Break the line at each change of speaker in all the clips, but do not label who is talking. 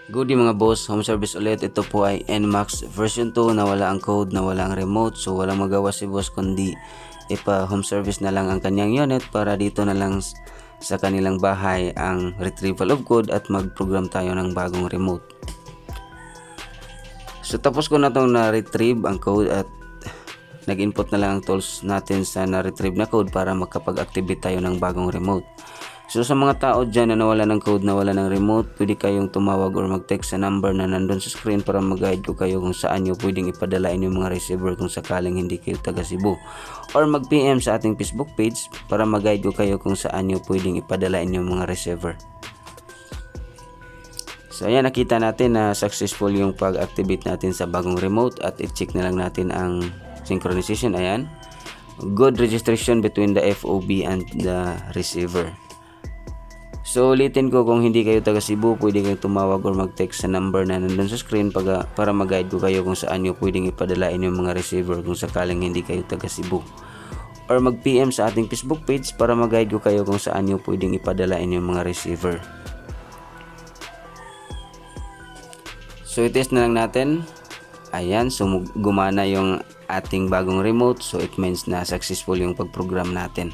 Good day mga boss, home service ulit. Ito po ay NMAX version 2 na wala ang code, na wala ang remote. So walang magawa si boss kundi ipa-home service na lang ang kanyang unit para dito na lang sa kanilang bahay ang retrieval of code at mag-program tayo ng bagong remote. So tapos ko na itong na-retrieve ang code at nag-input na lang ang tools natin sa na-retrieve na code para makapag-activate tayo ng bagong remote. So sa mga tao dyan na nawala ng code, nawala ng remote, pwede kayong tumawag or mag-text sa number na nandun sa screen para mag-guide ko kayo kung saan nyo pwedeng ipadala inyong mga receiver kung sakaling hindi kayo taga Cebu. Or mag-PM sa ating Facebook page para mag-guide ko kayo kung saan nyo pwedeng ipadala inyong mga receiver. So ayan, nakita natin na successful yung pag-activate natin sa bagong remote at i-check na lang natin ang synchronization. Ayan, good registration between the FOB and the receiver. So ulitin ko, kung hindi kayo taga Cebu, pwede kayong tumawag or mag-text sa number na nandun sa screen para mag-guide ko kayo kung saan nyo pwedeng ipadala inyong mga receiver kung sakaling hindi kayo taga Cebu. Or mag-PM sa ating Facebook page para mag-guide ko kayo kung saan nyo pwedeng ipadala inyong mga receiver. So i-test na lang natin. Ayan, so gumana yung ating bagong remote. So it means na successful yung pag-program natin.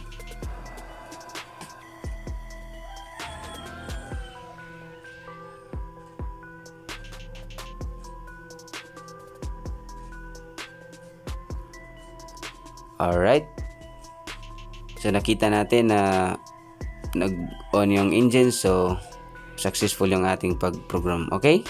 Alright, so nakita natin na nag-on yung engine, so successful yung ating pag-program. Okay?